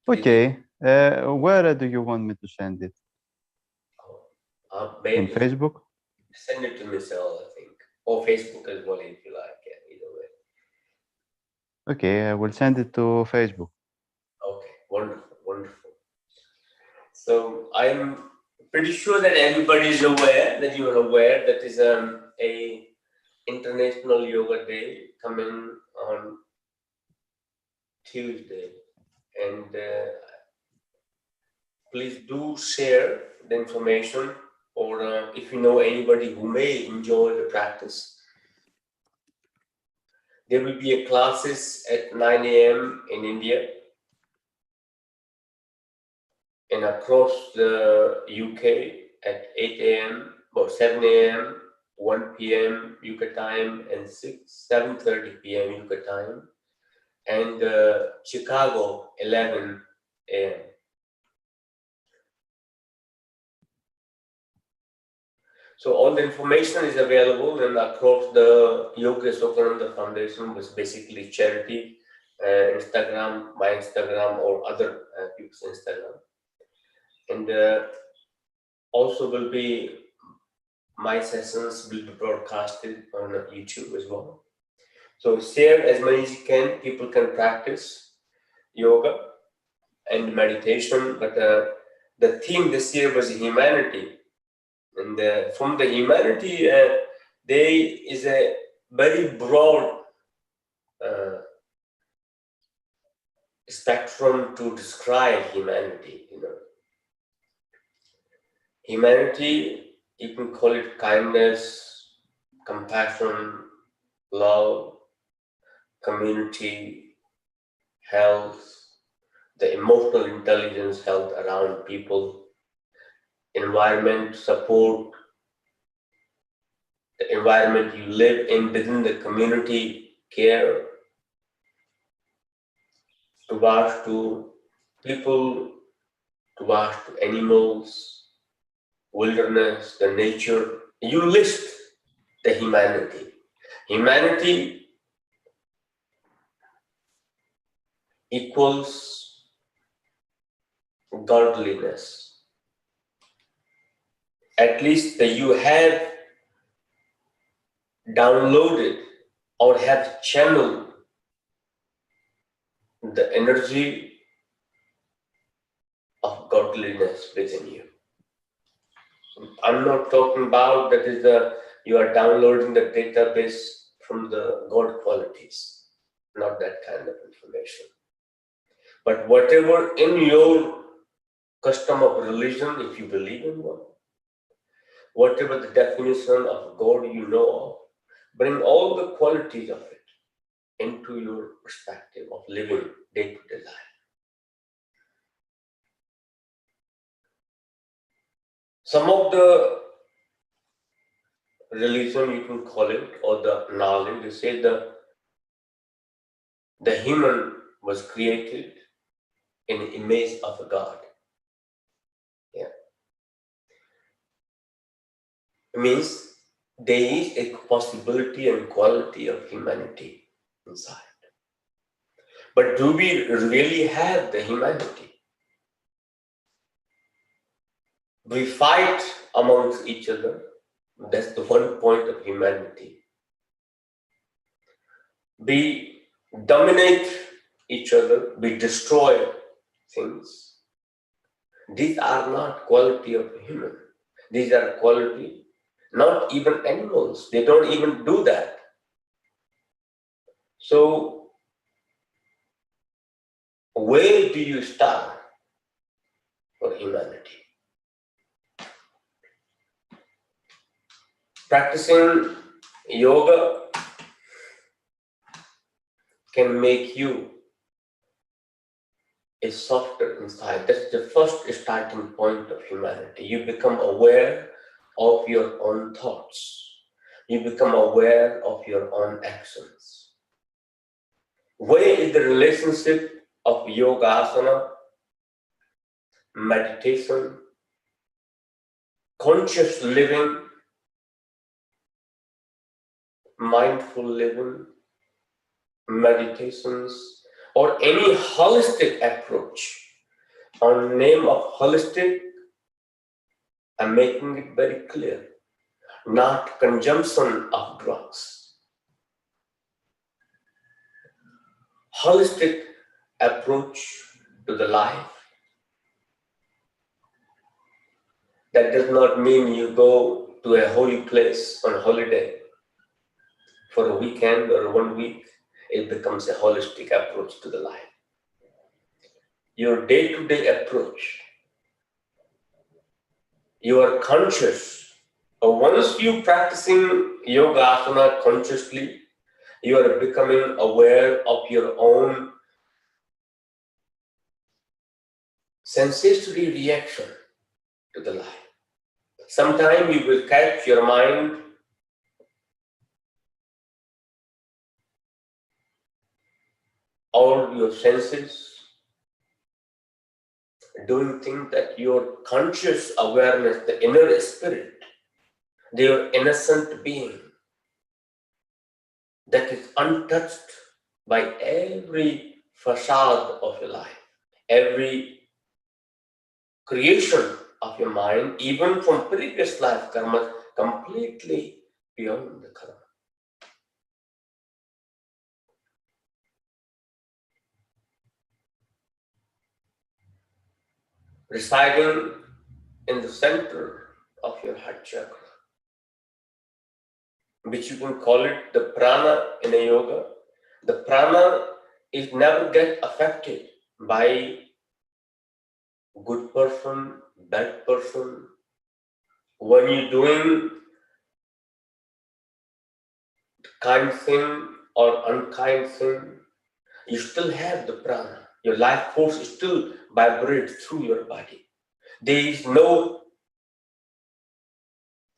Okay. Where do you want me to send it? In Maybe Facebook? send it to Michelle, I think, or Facebook as well if you like. Yeah, either way. Okay, I will send it to Facebook. Okay, wonderful, wonderful. So I'm pretty sure that everybody is aware that you are aware that is a International Yoga Day coming on Tuesday, and please do share the information, or if you know anybody who may enjoy the practice. There will be classes at 9 a.m. in India and across the UK at 8 a.m. or 7 a.m., 1 p.m. UK time, and 7:30 p.m. UK time, and Chicago 11 a.m. So all the information is available and across the Yogi Ashokananda Foundation, was basically charity, Instagram, my Instagram, or other people's Instagram. And also will be, my sessions will be broadcasted on YouTube as well. So share as many as you can. People can practice yoga and meditation, but the theme this year was humanity. And from the humanity, there is a very broad spectrum to describe humanity. Humanity, you can call it kindness, compassion, love, community, health, the emotional intelligence held around people, environment support, the environment you live in within the community, care towards to people, towards to animals, wilderness, the nature. You list the humanity. Humanity equals godliness. At least that you have downloaded or have channeled the energy of godliness within you. I'm not talking about that is you are downloading the database from the God qualities, not that kind of information. But whatever in your custom of religion, if you believe in one, whatever the definition of God you know of, bring all the qualities of it into your perspective of living day-to-day life. Some of the religion, you can call it, or the knowledge, they say the human was created in the image of a God. Yeah. It means there is a possibility and quality of humanity inside. But do we really have the humanity? We fight amongst each other. That's the one point of humanity. We dominate each other. We destroy things. These are not quality of human. These are quality, not even animals. They don't even do that. So, where do you start for humanity? Practicing yoga can make you a softer inside. That's the first starting point of humanity. You become aware of your own thoughts. You become aware of your own actions. Where is the relationship of yoga asana, meditation, conscious living, mindful living, meditations, or any holistic approach On the name of holistic, I'm making it very clear, not consumption of drugs. Holistic approach to the life. That does not mean you go to a holy place on holiday for a weekend or 1 week. It becomes a holistic approach to the life. Your day-to-day approach, you are conscious. Once you practicing yoga asana consciously, you are becoming aware of your own sensory reaction to the life. Sometimes you will catch your mind or your senses doing things that your conscious awareness, the inner spirit, your innocent being that is untouched by every facade of your life, every creation of your mind, even from previous life karma, completely beyond the karma. Residing in the center of your heart chakra, which you can call it the prana in a yoga. The prana is never get affected by good person, bad person. When you're doing kind thing or unkind thing, you still have the prana. Your life force still vibrates through your body. There is no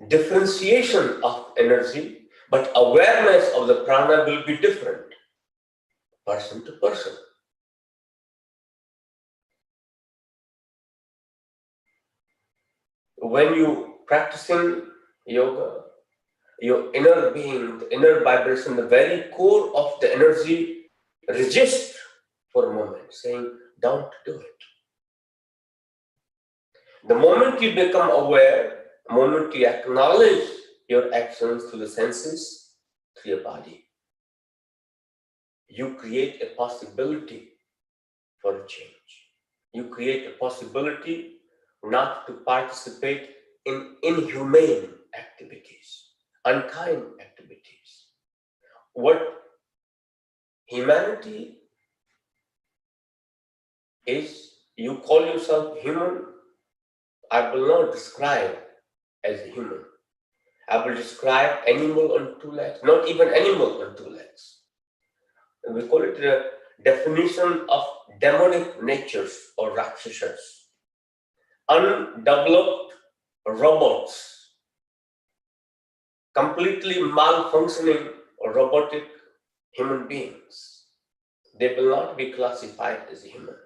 differentiation of energy, but awareness of the prana will be different, person to person. When you practicing yoga, your inner being, the inner vibration, the very core of the energy resists for a moment, saying, don't do it. The moment you become aware, the moment you acknowledge your actions through the senses, through your body, you create a possibility for a change. You create a possibility not to participate in inhumane activities, unkind activities. What humanity is, you call yourself human, I will not describe as a human. I will describe animal on two legs, not even animal on two legs. And we call it the definition of demonic natures or rakshasas. Undeveloped robots, completely malfunctioning robotic human beings. They will not be classified as human.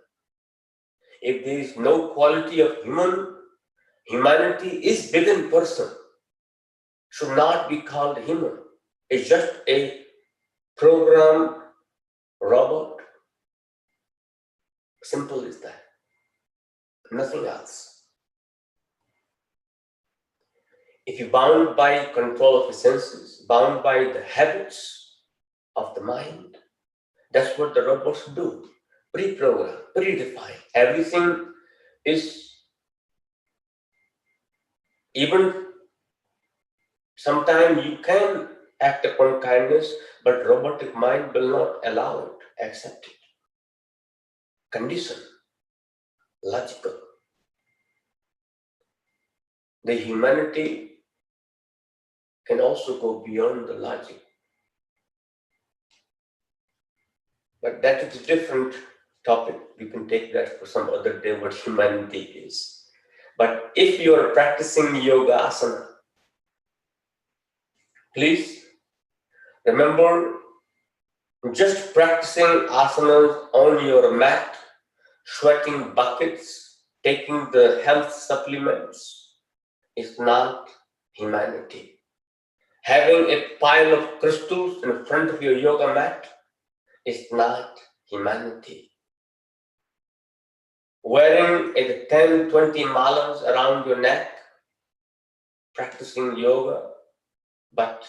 If there is no quality of humanity is within person, should not be called human. It's just a program robot. Simple as that. Nothing else. If you're bound by control of the senses, bound by the habits of the mind, that's what the robots do. Pre-programmed, predefined. Everything is, even sometimes you can act upon kindness, but robotic mind will not allow it, accept it. Condition, logical. The humanity can also go beyond the logic. But that is a different topic. We can take that for some other day, what humanity is. But if you are practicing yoga asana, please remember, just practicing asanas on your mat, sweating buckets, taking the health supplements is not humanity. Having a pile of crystals in front of your yoga mat is not humanity. wearing 10, 20 malas around your neck, practicing yoga, but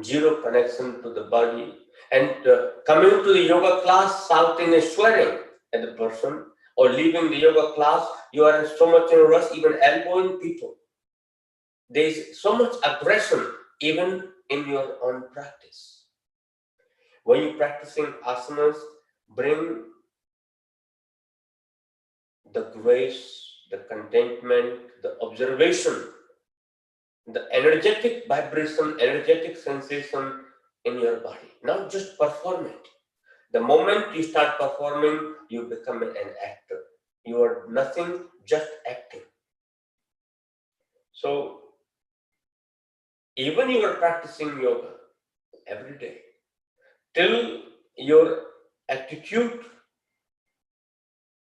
zero connection to the body. And coming to the yoga class, shouting and swearing at the person, or leaving the yoga class, you are so much in a rush, even elbowing people. There is so much aggression even in your own practice. When you're practicing asanas, bring the grace, the contentment, the observation, the energetic vibration, energetic sensation in your body, not just perform it. The moment you start performing, you become an actor. You are nothing, just acting. So, even you are practicing yoga every day, till your attitude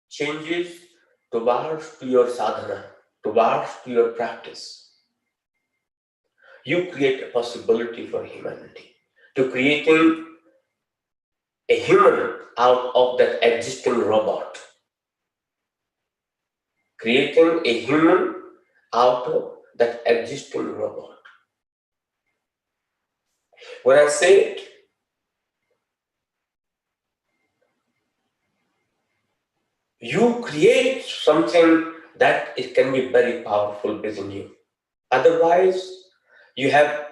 changes towards to your sadhana, towards to your practice, you create a possibility for humanity, to creating a human out of that existing robot, creating a human out of that existing robot. When I say it, you create something that it can be very powerful within you. Otherwise, you have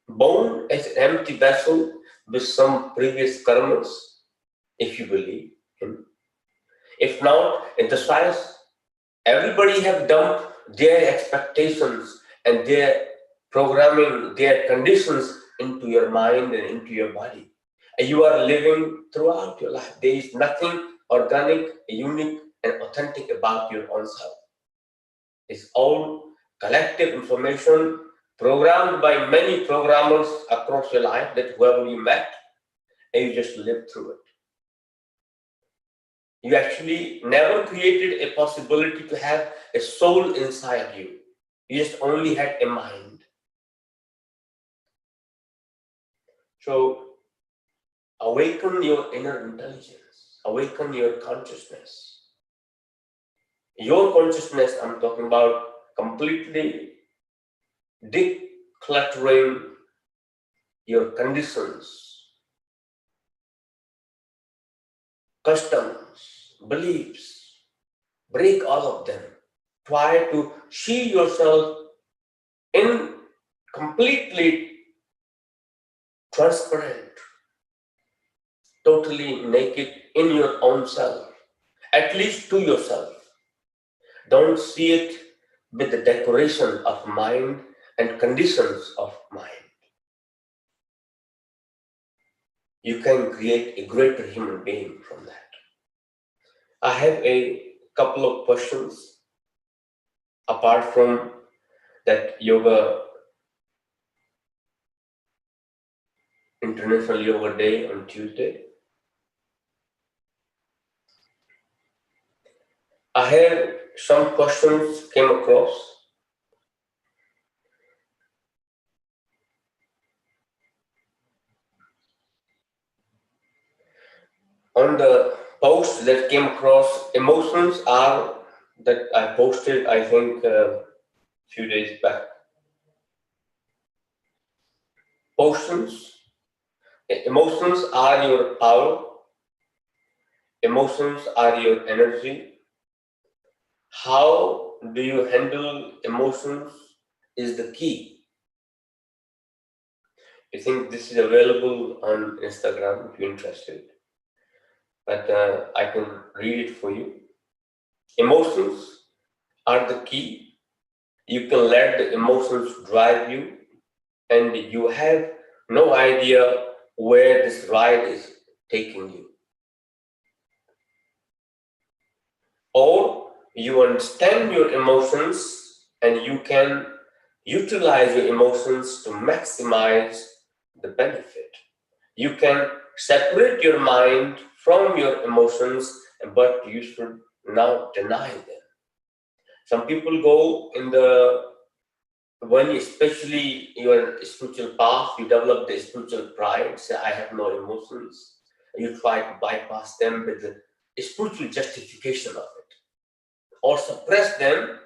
born as an empty vessel with some previous karmas, if you believe in. If not, in the science, everybody have dumped their expectations and their programming, their conditions into your mind and into your body. And you are living throughout your life. There is nothing organic, unique, and authentic about your own self. It's all collective information programmed by many programmers across your life, that whoever you met, and you just live through it. You actually never created a possibility to have a soul inside you. You just only had a mind. So awaken your inner intelligence, awaken your consciousness. Your consciousness, I'm talking about completely decluttering your conditions, customs, beliefs. Break all of them. Try to see yourself in completely transparent, totally naked in your own self, at least to yourself. Don't see it with the decoration of mind and conditions of mind. You can create a greater human being from that. I have a couple of questions apart from that yoga, International Yoga Day on Tuesday. I have some questions came across. On the post that came across, emotions are, that I posted, I think, a few days back. Emotions are your power. Emotions are your energy. How do you handle emotions is the key. I think this is available on Instagram if you're interested. But I can read it for you. Emotions are the key. You can let the emotions drive you, and you have no idea where this ride is taking you. Or you understand your emotions and you can utilize your emotions to maximize the benefit. You can separate your mind from your emotions, but you should not deny them. Some people go in the, when especially your spiritual path, you develop the spiritual pride, say, I have no emotions. You try to bypass them with the spiritual justification of it. or suppress them.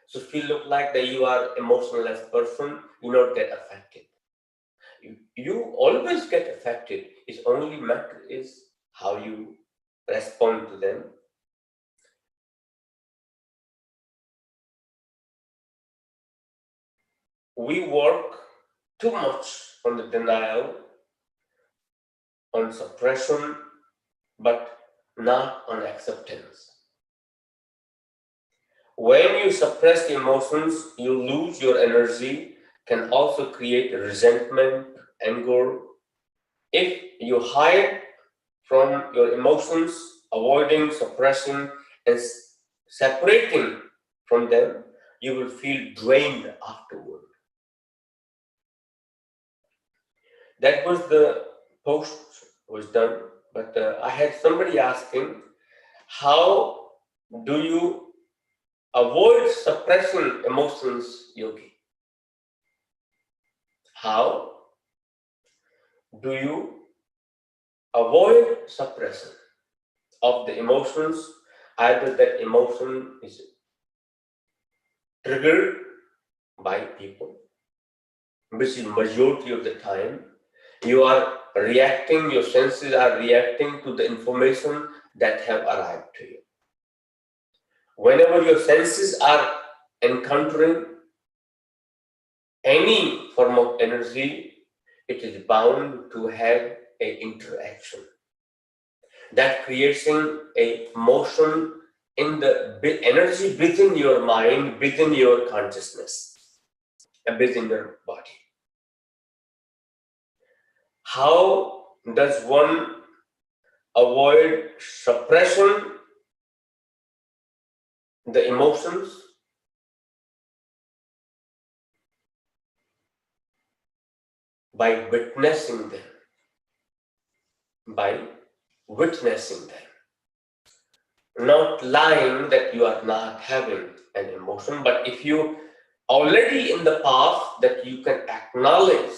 So if you look like that you are emotionless person, you not get affected. You always get affected. It's only matter is how you respond to them. We work too much on the denial, on suppression, but not on acceptance. When you suppress the emotions, you lose your energy, can also create resentment, anger. If you hide from your emotions, avoiding, suppressing, and separating from them, you will feel drained afterward. That was the post was done, but I had somebody asking, how do you avoid suppressing emotions, Yogi? How do you avoid suppression of the emotions? Either that emotion is triggered by people, which is majority of the time, you are reacting, your senses are reacting to the information that have arrived to you. Whenever your senses are encountering any form of energy, it is bound to have an interaction that creating a motion in the energy within your mind, within your consciousness, and within your body. How does one avoid suppression the emotions? By witnessing them. By witnessing them. Not lying that you are not having an emotion, but if you already in the past that you can acknowledge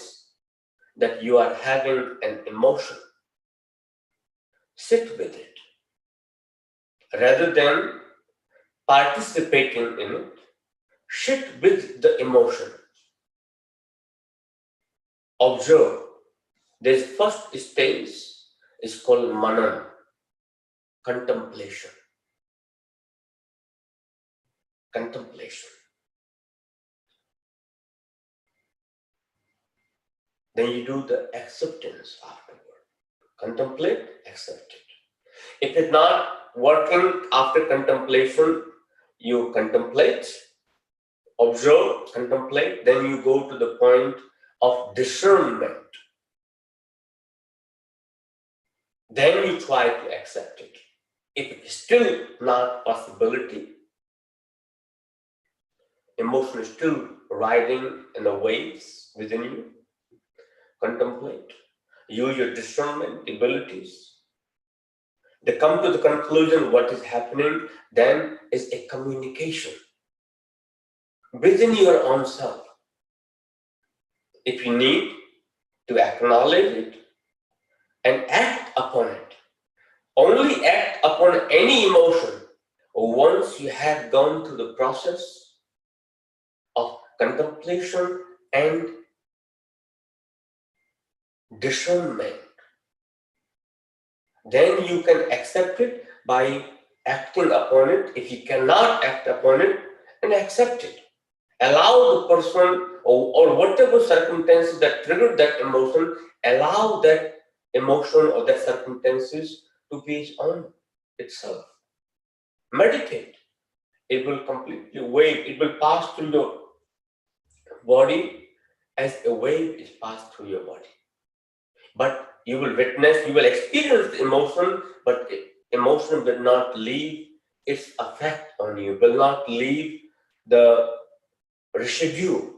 that you are having an emotion, sit with it. Rather than participating in it, sit with the emotion. Observe. This first stage is called manan, contemplation. Contemplation. Then you do the acceptance afterward. Contemplate, accept it. If it's not working after contemplation, you contemplate, observe, contemplate, then you go to the point of discernment. Then you try to accept it. If it's still not possibility, emotion is still riding in the waves within you, contemplate, use your discernment abilities. They come to the conclusion what is happening, then is a communication within your own self. If you need to acknowledge it and act upon it, only act upon any emotion once you have gone through the process of contemplation and discernment. Then you can accept it by acting upon it. If you cannot act upon it, then accept it. Allow the person or whatever circumstances that triggered that emotion, allow that emotion or that circumstances to be its own itself. Meditate. It will completely wave. It will pass through your body as a wave is passed through your body. But you will witness, you will experience the emotion, but emotion will not leave its effect on you, will not leave the residue,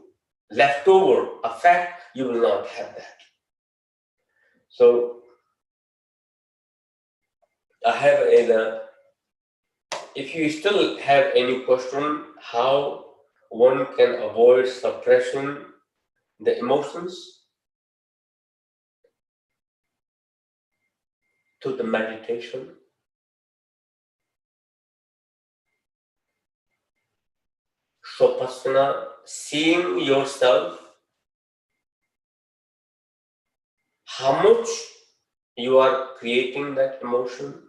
leftover effect, you will not have that. So I have if you still have any question, how one can avoid suppressing the emotions to the meditation. Swapassana, seeing yourself, how much you are creating that emotion,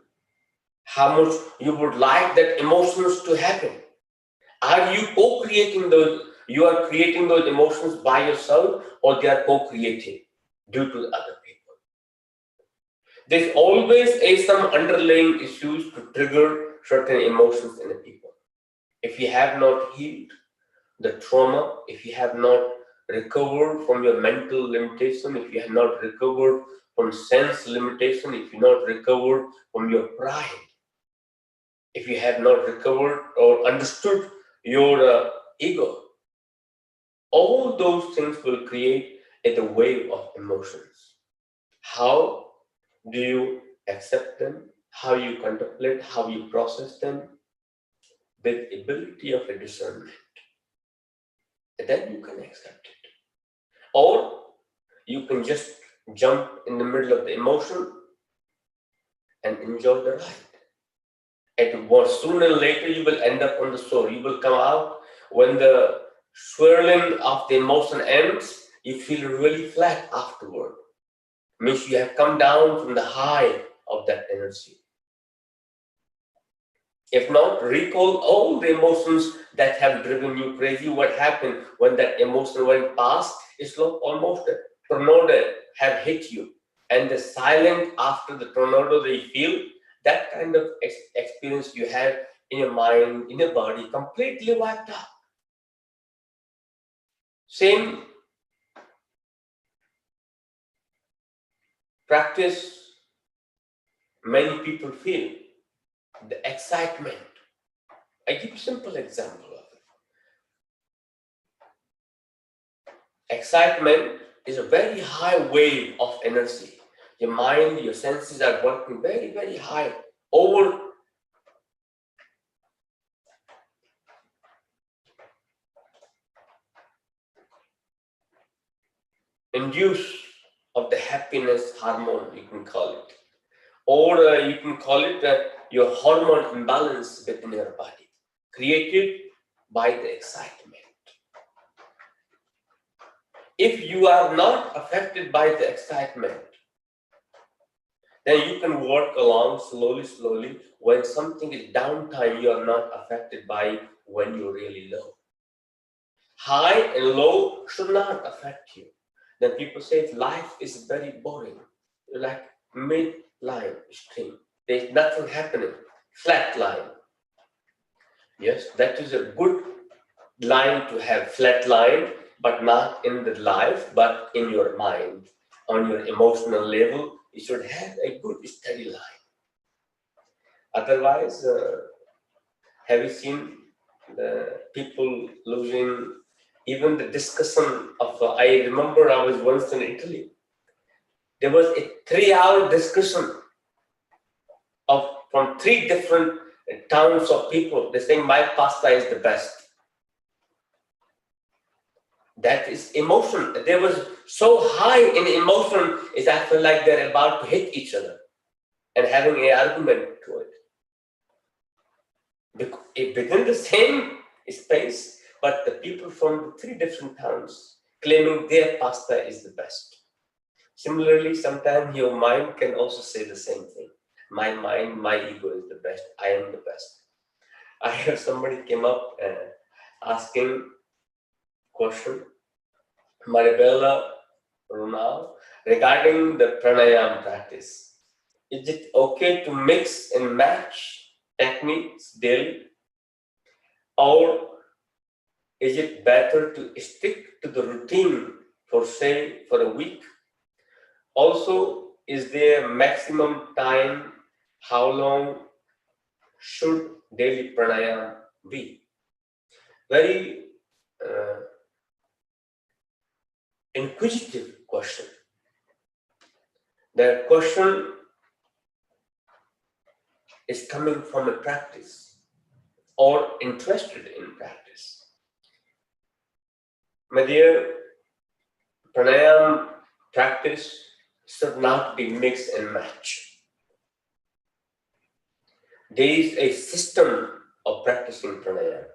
how much you would like that emotions to happen. Are you co-creating those? You are creating those emotions by yourself, or they are co-creating due to the other people. There's always some underlying issues to trigger certain emotions in the people. If you have not healed the trauma, if you have not recovered from your mental limitation, if you have not recovered from sense limitation, if you not recovered from your pride, if you have not recovered or understood your ego, all those things will create a wave of emotions. How do you accept them? How you contemplate, how you process them with ability of a discernment. And then you can accept it. Or you can just jump in the middle of the emotion and enjoy the ride. And sooner or later you will end up on the shore. You will come out when the swirling of the emotion ends, you feel really flat afterward. Means you have come down from the high of that energy. If not, recall all the emotions that have driven you crazy. What happened when that emotion went past? It's like almost a tornado have hit you. And the silent after the tornado that you feel, that kind of experience you have in your mind, in your body, completely wiped out. Same practice many people feel, the excitement. I give a simple example of it. Excitement is a very high wave of energy. Your mind, your senses are working very, very high, over induce of the happiness hormone, you can call it. Or you can call it your hormone imbalance within your body, created by the excitement. If you are not affected by the excitement, then you can work along slowly, slowly. When something is downtime, you are not affected by when you're really low. High and low should not affect you. Then people say life is very boring. You're like mid-line stream. There's nothing happening. Flat line. Yes, that is a good line to have, flat line, but not in the life, but in your mind. On your emotional level, you should have a good steady line. Otherwise, have you seen the people losing even the discussion of, I remember I was once in Italy. There was a 3-hour discussion from 3 different towns of people. They saying my pasta is the best. That is emotion. They was so high in emotion, is I feel like they're about to hit each other and having an argument to it. Within the same space, but the people from 3 different towns claiming their pasta is the best. Similarly, sometimes your mind can also say the same thing. My mind, my ego is the best. I am the best. I have somebody came up asking question, Maribela Runal, regarding the pranayama practice. Is it okay to mix and match techniques daily? Or is it better to stick to the routine for say for a week? Also, is there maximum time? How long should daily pranayama be? Very inquisitive question. The question is coming from a practice or interested in practice. My dear, pranayama practice should not be mix and match. There is a system of practicing pranayama.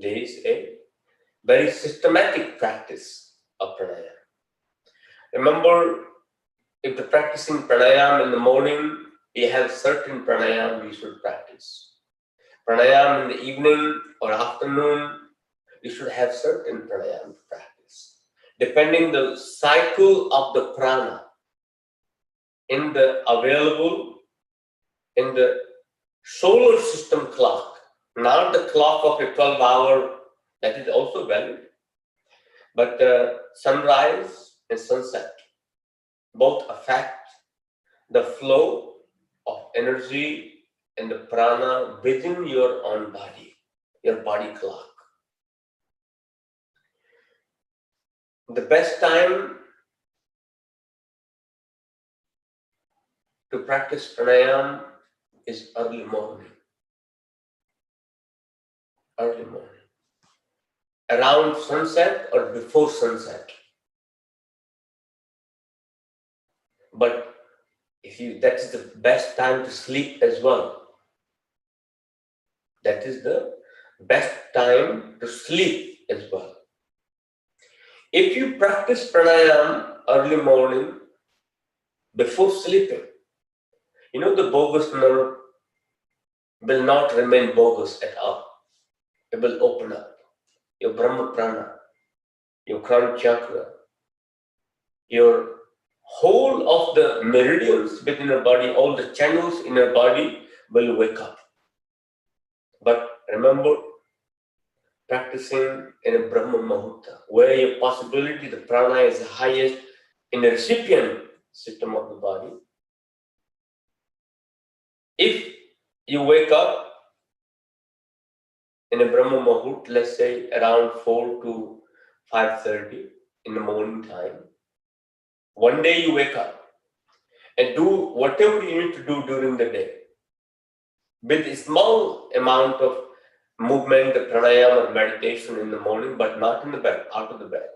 There is a very systematic practice of pranayama. Remember, if the practicing pranayama in the morning, you have certain pranayama you should practice. Pranayama in the evening or afternoon, you should have certain pranayama to practice. Depending the cycle of the prana in the solar system clock, not the clock of a 12-hour, that is also valid. But the sunrise and sunset both affect the flow of energy and the prana within your own body, your body clock. The best time to practice pranayama is early morning. Early morning. Around sunset or before sunset. But that is the best time to sleep as well. That is the best time to sleep as well. If you practice pranayama early morning before sleeping, the bogus nerve will not remain bogus at all. It will open up. Your Brahma Prana, your crown chakra, your whole of the meridians within your body, all the channels in your body will wake up. But remember, practicing in a Brahma Muhurta, where your possibility, the prana is the highest in the recipient system of the body. If you wake up in a Brahma Muhurt, let's say around 4 to 5:30 in the morning time, one day you wake up and do whatever you need to do during the day with a small amount of movement, the pranayama or meditation in the morning, but not in the bed, out of the bed.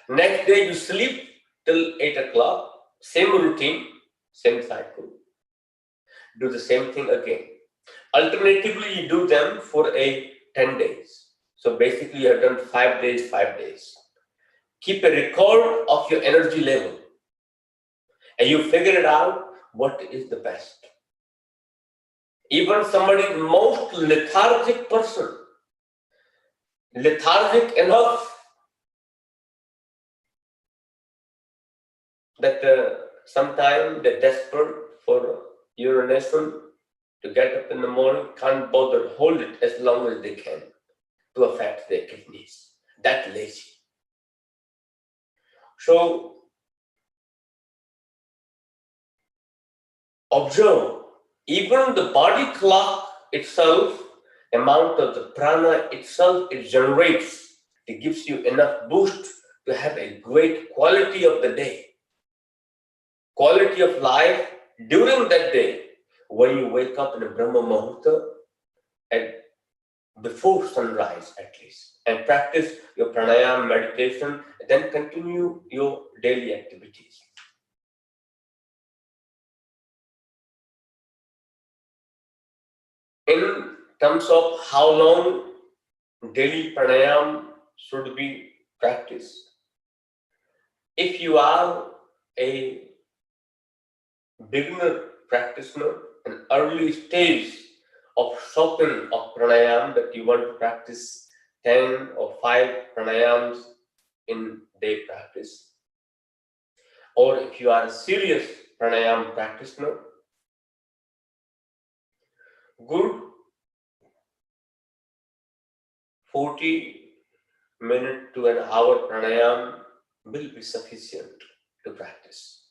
Next day you sleep till 8 o'clock, same routine, same cycle. Do the same thing again. Alternatively, you do them for 10 days. So basically you have done 5 days, 5 days. Keep a record of your energy level and you figure it out what is the best. Even somebody most lethargic person, lethargic enough that sometimes they're desperate for urination to get up in the morning, can't bother hold it as long as they can to affect their kidneys. That lazy. So observe, even the body clock itself, amount of the prana itself, it generates, it gives you enough boost to have a great quality of the day, quality of life during that day when you wake up in a Brahma Muhurta and before sunrise at least, and practice your pranayama meditation, and then continue your daily activities. In terms of how long daily pranayama should be practiced, if you are a beginner practitioner, an early stage of shopping of pranayama, that you want to practice 10 or 5 pranayams in day practice, or if you are a serious pranayama practitioner, good 40 minutes to an hour pranayama will be sufficient to practice.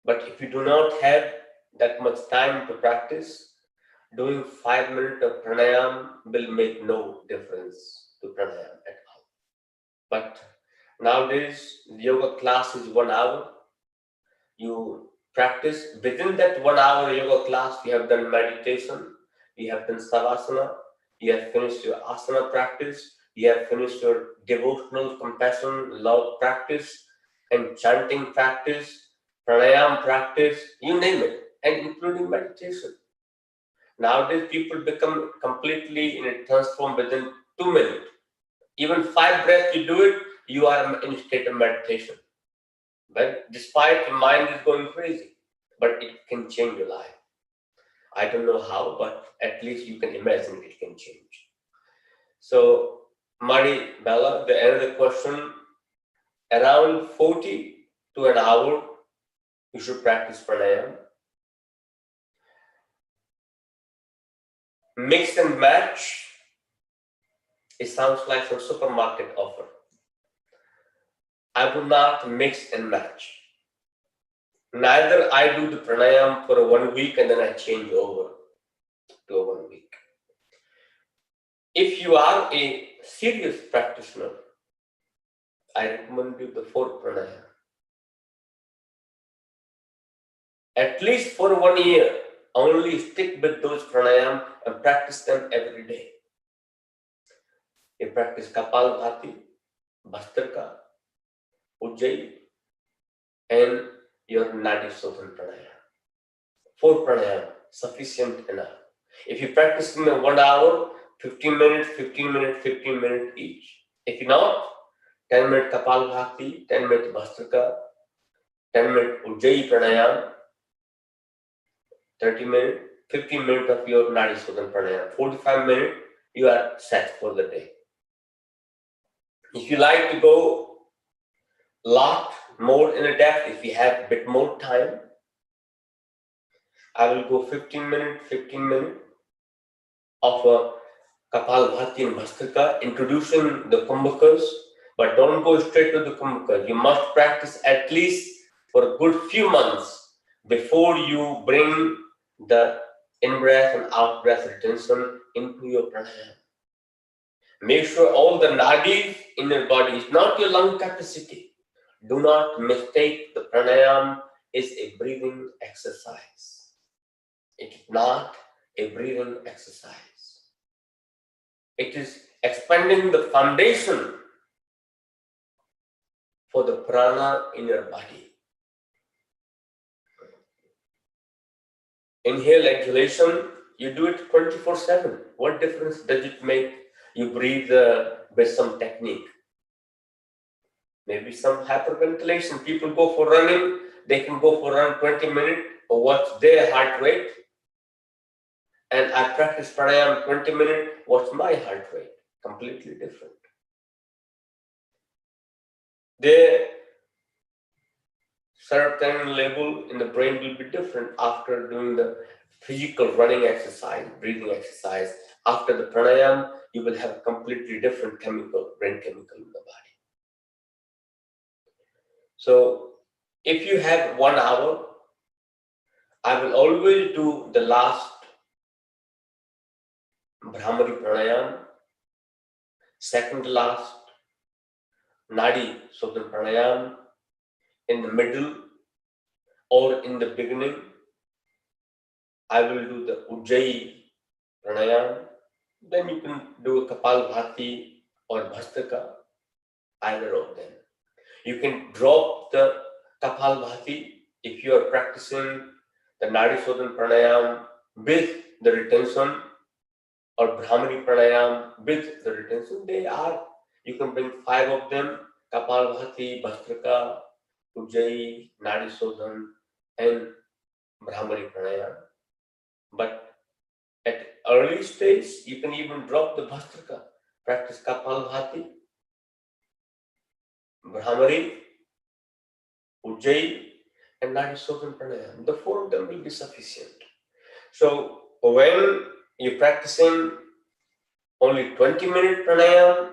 But if you do not have that much time to practice, doing 5 minutes of pranayama will make no difference to pranayama at all. But nowadays, the yoga class is 1 hour. You practice within that 1 hour yoga class, you have done meditation, you have done savasana, you have finished your asana practice, you have finished your devotional compassion, love practice, and chanting practice, pranayama practice, you name it, and including meditation. Nowadays, people become completely transformed within 2 minutes. Even 5 breaths you do it, you are in a state of meditation. But despite your mind is going crazy, but it can change your life. I don't know how, but at least you can imagine it can change. So, Mari Bella, the end of the question, around 40 to an hour, you should practice pranayama. Mix and match, it sounds like some supermarket offer. I would not mix and match. Neither I do the pranayam for 1 week and then I change over to 1 week. If you are a serious practitioner, I recommend you the 4 pranayam. At least for 1 year, only stick with those pranayam and practice them every day. You practice Kapalbhati, Bhastrika, Ujjayi, and your Nadi Sodhan pranayam. 4 pranayam, sufficient enough. If you practice in 1 hour, 15 minutes, 15 minutes, 15 minutes each. If you not, 10 minute Kapalbhati, 10 minute Bhastrika, 10 minute Ujjayi pranayam, 30 minutes, 15 minutes of your Nadi Sodhan pranayam. 45 minutes, you are set for the day. If you like to go a lot more in a depth, if you have a bit more time, I will go 15 minutes of a Kapalbhati and Bhastrika, introducing the Kumbhakas, but don't go straight to the Kumbhaka. You must practice at least for a good few months before you bring the in-breath and out-breath retention into your pranayama. Make sure all the nadis in your body is not your lung capacity. Do not mistake the pranayam is a breathing exercise. It is not a breathing exercise. It is expanding the foundation for the prana in your body. Inhale, exhalation, you do it 24/7. What difference does it make? You breathe with some technique. Maybe some hyperventilation. People go for running, they can go for run 20 minutes or watch their heart rate. And I practice pranayama 20 minutes, what's my heart rate? Completely different. The serotonin level in the brain will be different after doing the physical running exercise, breathing exercise. After the pranayama, you will have a completely different brain chemical in the body. So if you have 1 hour, I will always do the last Brahmari pranayama, second to last Nadi Sodhan pranayama, in the middle or in the beginning, I will do the Ujjayi pranayama. Then you can do a Kapalbhati or Bhastrika, either of them. You can drop the Kapalbhati if you are practicing the Nadi Sodhan pranayama with the retention, or Brahmari pranayama with the retention. You can bring 5 of them: Kapalbhati, Bhastrika, Ujjayi, Nadi Sodhan, and Brahmari pranayama. But at early stage, you can even drop the Bhastrika. Practice Kapalbhati, Brahmari, Ujjayi, and Nadi Sodhan pranayama. The 4 of them will be sufficient. So when you're practicing only 20-minute pranayama,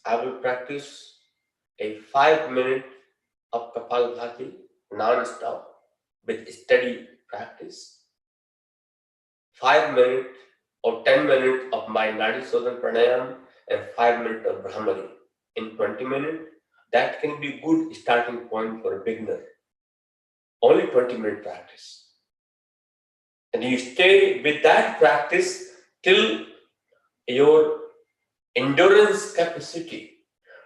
I will practice a 5 minute of Kapalbhati non-stop with steady practice. 5 minutes or 10 minutes of my Nadi Sodhan pranayama and 5 minutes of Brahmari in 20 minutes. That can be a good starting point for a beginner. Only 20-minute practice. And you stay with that practice till your endurance capacity,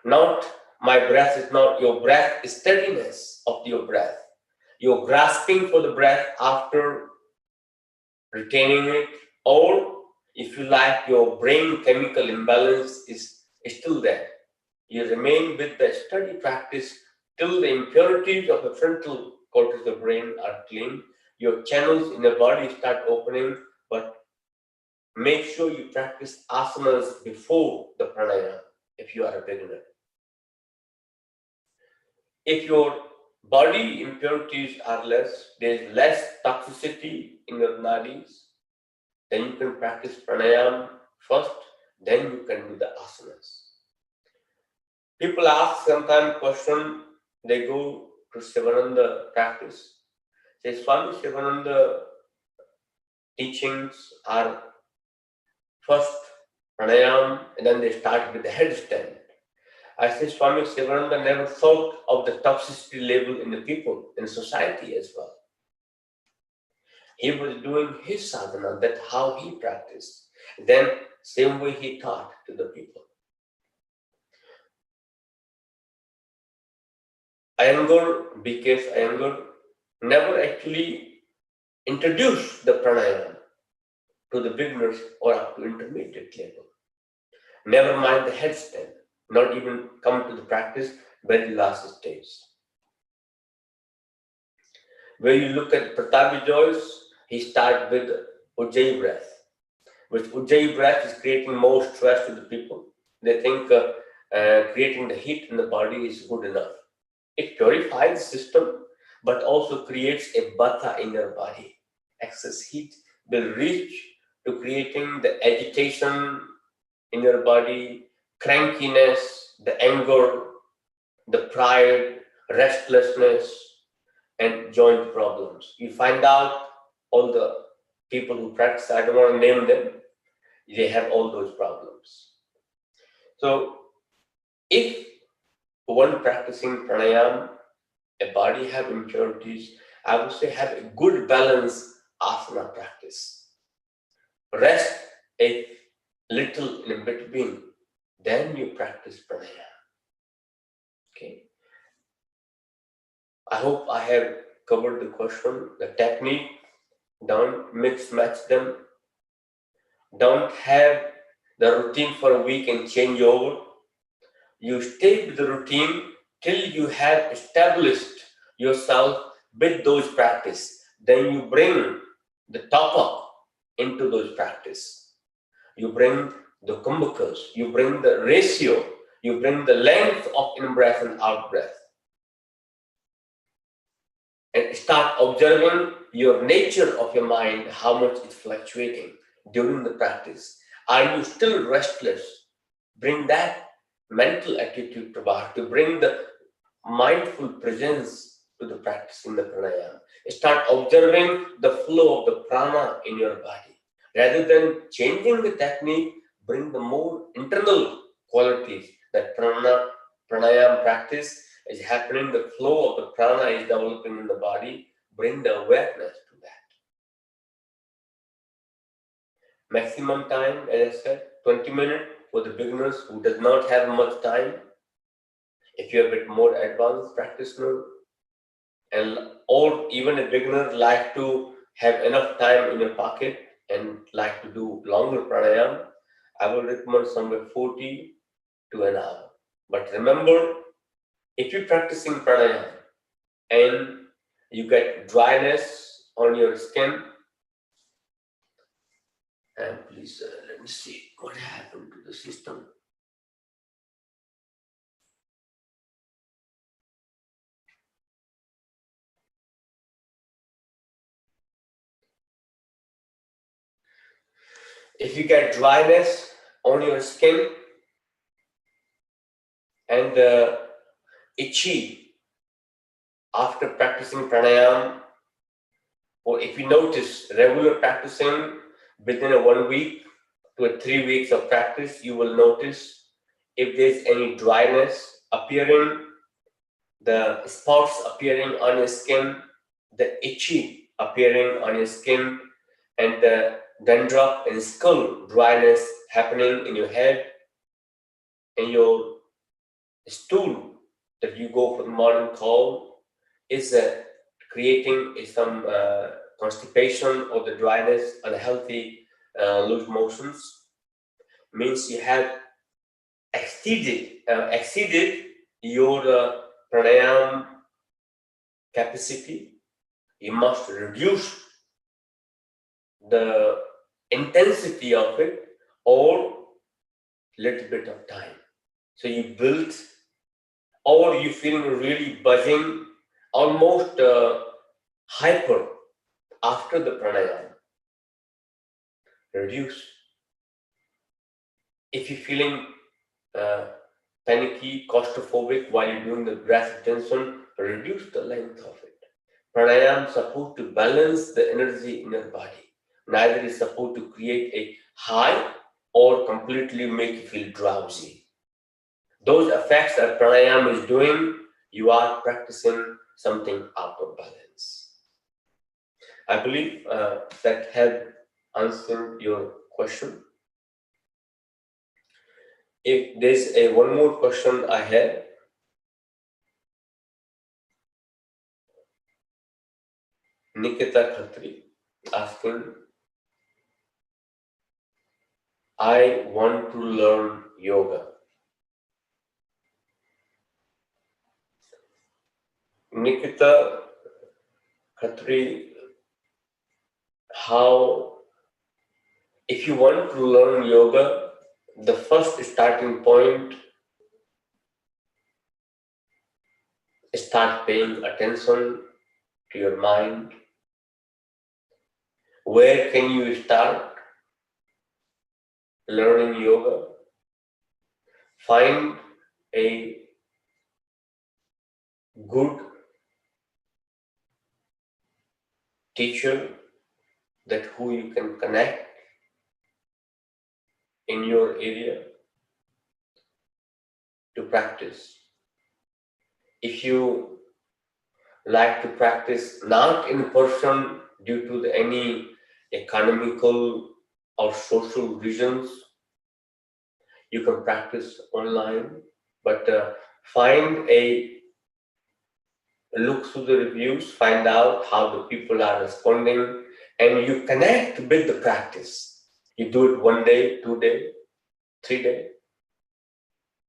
not my breath is not your breath, steadiness of your breath. you're grasping for the breath after retaining it, or if you like, your brain chemical imbalance is still there. You remain with the steady practice till the impurities of the frontal cortex of the brain are clean. Your channels in the body start opening, but make sure you practice asanas before the pranayama if you are a beginner. If your body impurities are less, there is less toxicity in your nadis, then you can practice pranayama first, then you can do the asanas. People ask sometimes question, they go to Sivananda practice. Say, Swami Sivananda teachings are first pranayama and then they start with the headstand. I say Swami Sivananda never thought of the toxicity level in the people, in society as well. He was doing his sadhana, that's how he practiced. Then same way he taught to the people. Iyengar, BKS Iyengar, never actually introduced the pranayama to the beginners or up to intermediate level. Never mind the headstand, not even come to the practice, very last stage. Where you look at Pratapi Joyce, he starts with Ujjayi breath. With Ujjayi breath is creating more stress to the people. They think creating the heat in the body is good enough. It purifies the system, but also creates a bata in your body. Excess heat will reach to creating the agitation in your body, crankiness, the anger, the pride, restlessness, and joint problems. You find out all the people who practice, I don't want to name them, they have all those problems. So if one practicing pranayama, a body have impurities, I would say have a good balance asana practice. Rest a little in between, then you practice pranayama. Okay. I hope I have covered the question, the technique. Don't mix match them. Don't have the routine for a week and change over. You stay with the routine till you have established yourself with those practice. Then you bring the top up into those practice. You bring the kumbhakas, you bring the ratio, you bring the length of in-breath and out-breath. And start observing your nature of your mind, how much it's fluctuating during the practice. Are you still restless? Bring that mental attitude to bring the mindful presence to the practice in the pranayama. Start observing the flow of the prana in your body. Rather than changing the technique, bring the more internal qualities that pranayama practice is happening, the flow of the prana is developing in the body, bring the awareness to that. Maximum time, as I said, 20 minutes for the beginners who does not have much time. If you're a bit more advanced practitioner, or even a beginner like to have enough time in your pocket and like to do longer pranayama, I will recommend somewhere 40 to an hour. But remember, if you're practicing pranayama and you get dryness on your skin, and please let me see what happened to the system. If you get dryness on your skin and itchy after practicing pranayama, or if you notice regular practicing within a 1 week to a 3 weeks of practice, you will notice if there's any dryness appearing, the spots appearing on your skin, the itchy appearing on your skin, and the dandruff and skull dryness happening in your head, and your stool that you go for the morning call is creating some constipation or the dryness, unhealthy loose motions, means you have exceeded your pranayam capacity. You must reduce the intensity of it or little bit of time. So you build, or you feeling really buzzing, almost hyper after the pranayama. Reduce. If you're feeling panicky, claustrophobic while you're doing the breath retention, reduce the length of it. Pranayama is supposed to balance the energy in your body. Neither is supposed to create a high or completely make you feel drowsy. Those effects that pranayama is doing, you are practicing something out of balance. I believe that had answered your question. If there's one more question I have, Nikita Khatri asking, I want to learn yoga. Nikita Khatri, if you want to learn yoga, the first starting point, start paying attention to your mind. Where can you start learning yoga? Find a good teacher that who you can connect in your area to practice. If you like to practice not in person due to any economical or social reasons, you can practice online, but look through the reviews, find out how the people are responding, and you connect with the practice. You do it 1 day, 2 day, 3 day,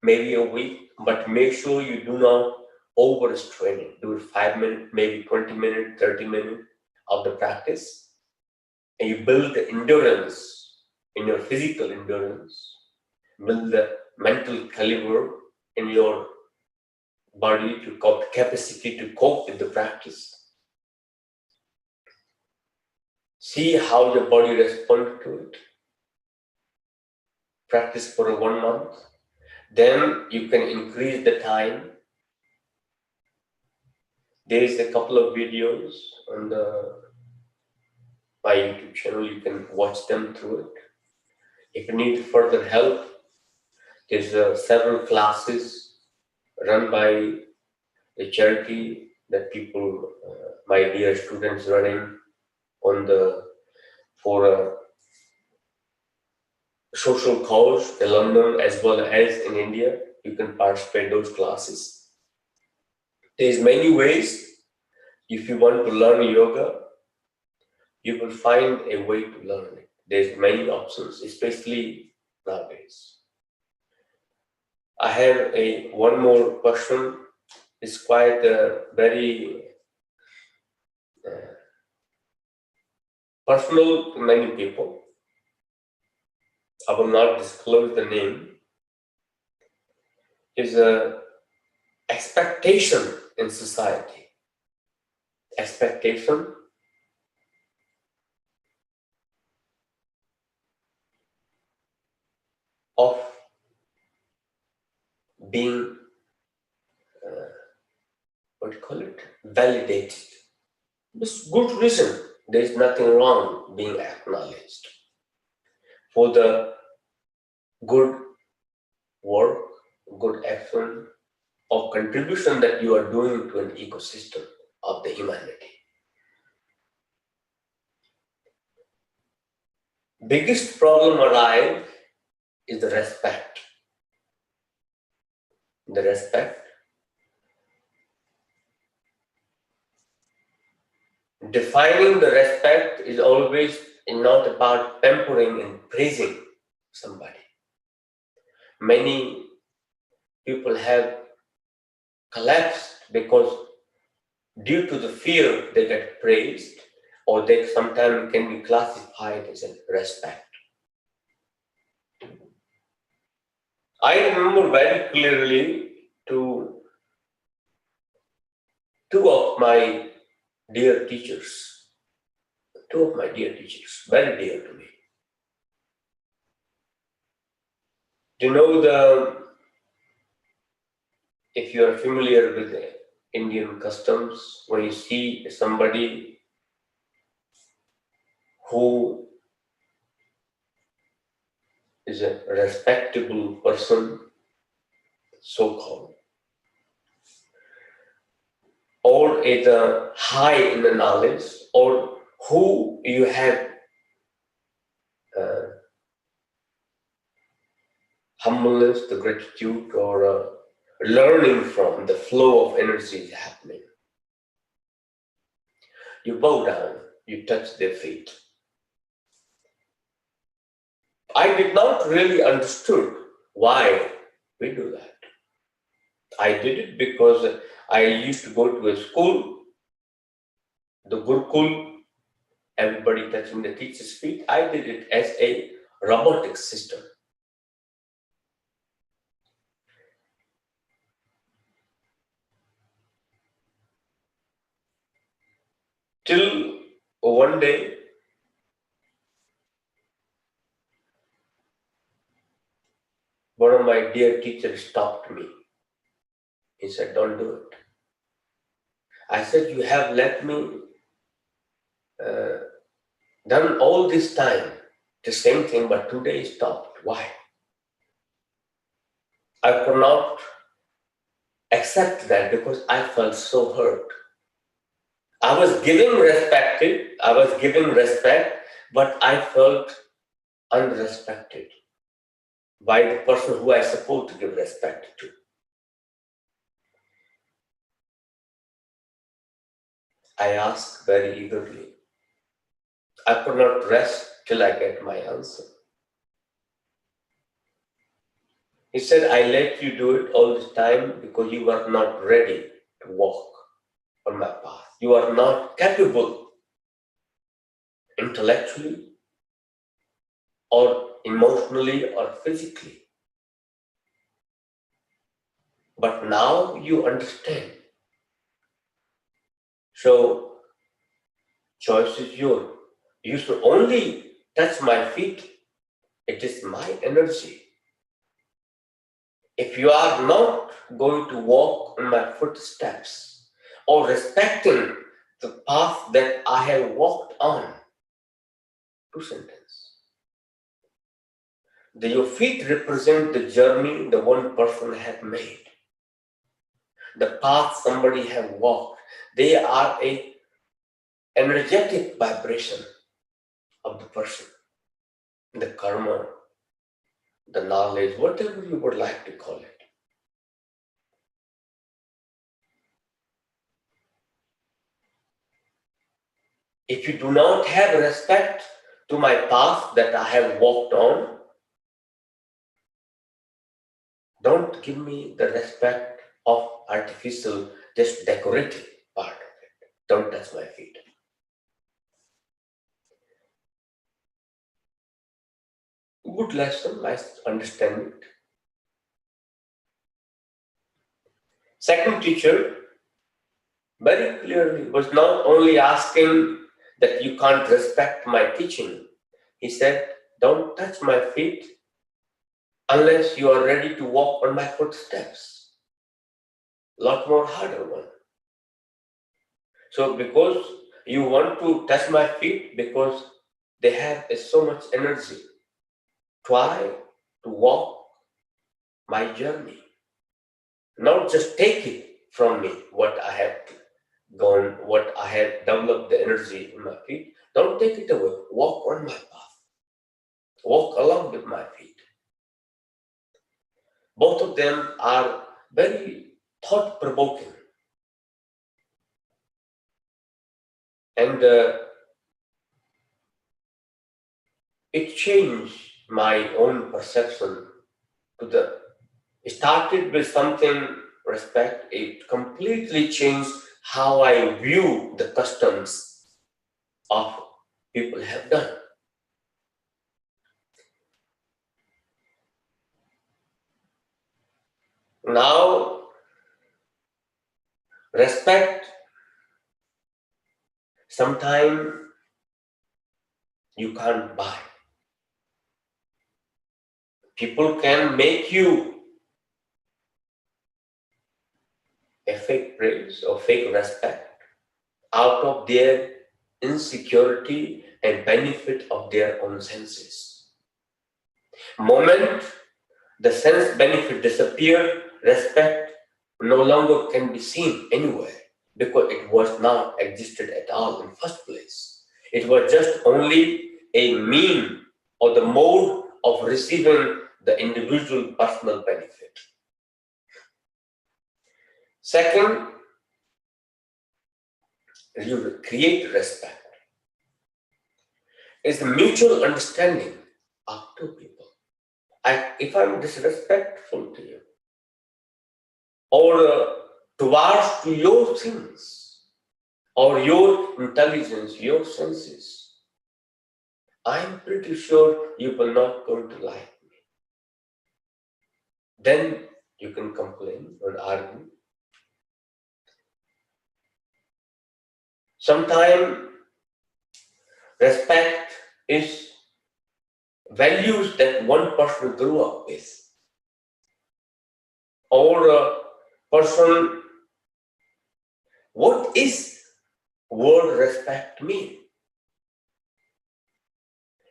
maybe a week, but make sure you do not overstrain it. Do it 5 minutes, maybe 20 minutes, 30 minutes of the practice, and you build the endurance in your physical endurance, build the mental caliber in your body to capacity to cope with the practice. See how your body responds to it. Practice for 1 month. Then you can increase the time. There is a couple of videos on my YouTube channel. You can watch them through it. If you need further help, there's several classes run by a charity that people, my dear students, running for a social cause in London as well as in India. You can participate in those classes. There's many ways. If you want to learn yoga, you will find a way to learn it. There's many options, especially nowadays. I have one more question. It's quite very personal to many people. I will not disclose the name. Is a expectation in society. Expectation of being, validated. It's good reason. There is nothing wrong being acknowledged for the good work, good action, or contribution that you are doing to an ecosystem of the humanity. Biggest problem arrive is the respect. The respect Defining the respect is always not about pampering and praising somebody. Many people have collapsed because due to the fear they get praised, or they sometimes can be classified as a respect. I remember very clearly to two of my dear teachers, very dear to me. Do you know if you are familiar with the Indian customs, when you see somebody who is a respectable person, so-called, or is high in the knowledge, or who you have humbleness, the gratitude, or learning from the flow of energy is happening. You bow down, you touch their feet. I did not really understood why we do that. I did it because I used to go to a school, the Gurukul, everybody touching the teacher's feet. I did it as a robotic system. Till one day, one of my dear teachers stopped me. He said, "Don't do it." I said, "You have let me done all this time the same thing, but today stopped. Why?" I could not accept that because I felt so hurt. I was giving respect, but I felt unrespected by the person who I supposed to give respect to. I asked very eagerly. I could not rest till I get my answer. He said, "I let you do it all this time because you were not ready to walk on my path. You are not capable intellectually or emotionally or physically. But now you understand. So, choice is yours. You should only touch my feet. It is my energy. If you are not going to walk on my footsteps or respecting the path that I have walked on," two sentences. Your feet represent the journey the one person has made. The path somebody has walked. They are a energetic vibration of the person. The karma, the knowledge, whatever you would like to call it. If you do not have respect to my path that I have walked on, don't give me the respect of artificial, just decorative part of it. Don't touch my feet. Good lesson, nice understanding. Second teacher very clearly was not only asking that you can't respect my teaching. He said, "Don't touch my feet unless you are ready to walk on my footsteps." A lot more harder one. So because you want to touch my feet because they have so much energy, try to walk my journey. Not just take it from me, what I have gone, what I have developed the energy in my feet. Don't take it away. Walk on my path. Walk along with my feet. Both of them are very thought-provoking. And it changed my own perception to the, it started with something respect. It completely changed how I view the customs of people have done. Now, respect, sometimes you can't buy. People can make you a fake praise or fake respect out of their insecurity and benefit of their own senses. Moment the sense benefit disappear, respect no longer can be seen anywhere because it was not existed at all in first place. It was just only a mean or the mode of receiving the individual personal benefit. Second, you create respect. It's the mutual understanding of two people. If I'm disrespectful to you, or towards to your things, or your intelligence, your senses, I'm pretty sure you will not going to like me. Then you can complain or argue. Sometimes respect is values that one person grew up with, or a person. What is word respect mean?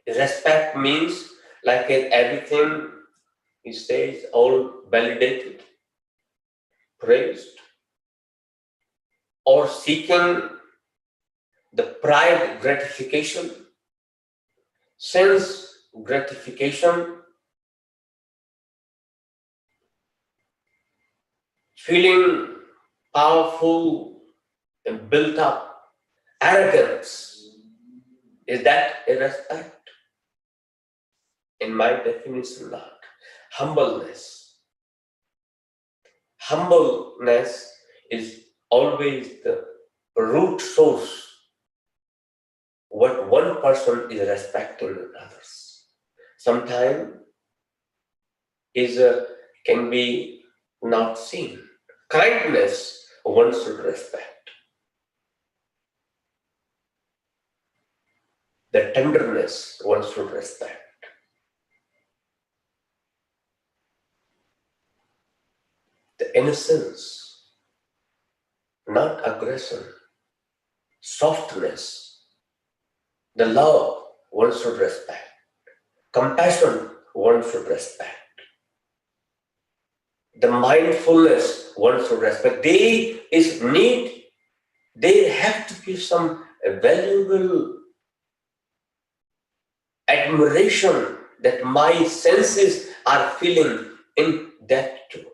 Respect means like everything he says all validated, praised, or seeking the pride gratification, sense gratification, feeling powerful and built up, arrogance. Is that a respect? In my definition, not. Humbleness. Humbleness is always the root source what one person is respecting in others. Sometimes is can be not seen. Kindness one should respect. The tenderness one should respect. The innocence, not aggression. Softness, the love one should respect. Compassion one should respect. The mindfulness one should respect. There have to be some valuable admiration that my senses are feeling in that too.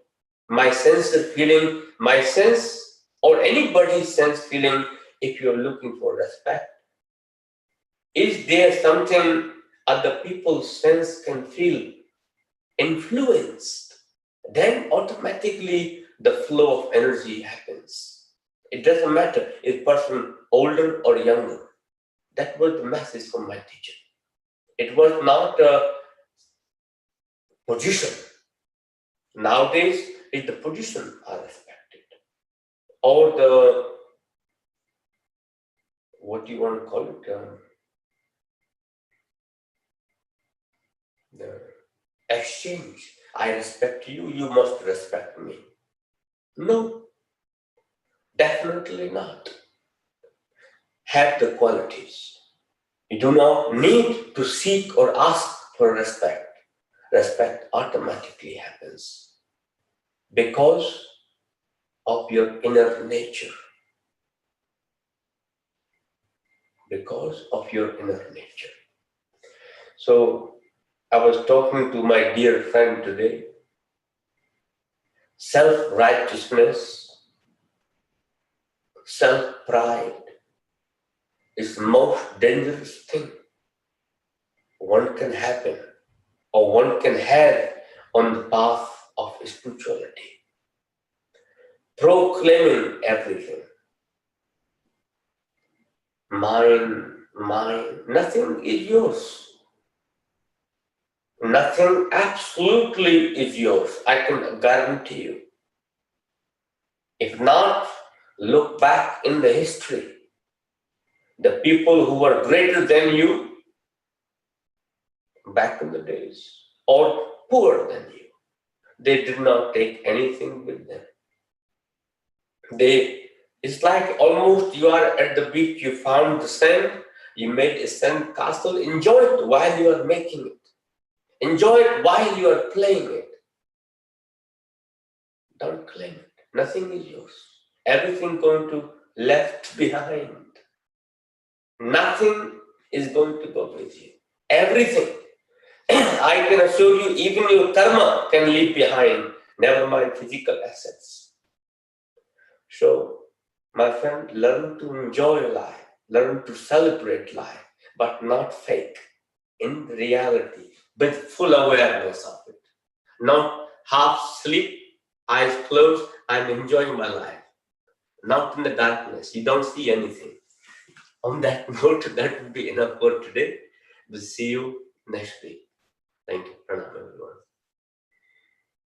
My sense of feeling, my sense or anybody's sense feeling, if you're looking for respect, is there something other people's sense can feel influenced? Then automatically the flow of energy happens. It doesn't matter if person older or younger. That was the message from my teacher. It was not a position. Nowadays, if the position are respected, or the, what do you want to call it? The exchange. I respect you, you must respect me. No, definitely not. Have the qualities. You do not need to seek or ask for respect. Respect automatically happens because of your inner nature. Because of your inner nature. So, I was talking to my dear friend today. Self-righteousness, self-pride, is the most dangerous thing one can happen or one can have on the path of spirituality. Proclaiming everything. Mine, mine. Nothing is yours. Nothing absolutely is yours. I can guarantee you. If not, look back in the history. The people who were greater than you back in the days, or poorer than you, they did not take anything with them. It's like almost you are at the beach, you found the sand, you made a sand castle, enjoy it while you are making it. Enjoy it while you are playing it. Don't claim it. Nothing is yours. Everything going to left behind. Nothing is going to go with you. Everything. I can assure you, even your karma can leave behind, never mind physical assets. So, my friend, learn to enjoy life, learn to celebrate life, but not fake. In reality, with full awareness of it. Not half sleep, eyes closed, I'm enjoying my life. Not in the darkness, you don't see anything. On that note, that would be enough for today. We'll see you next week. Thank you. Pranayam, everyone.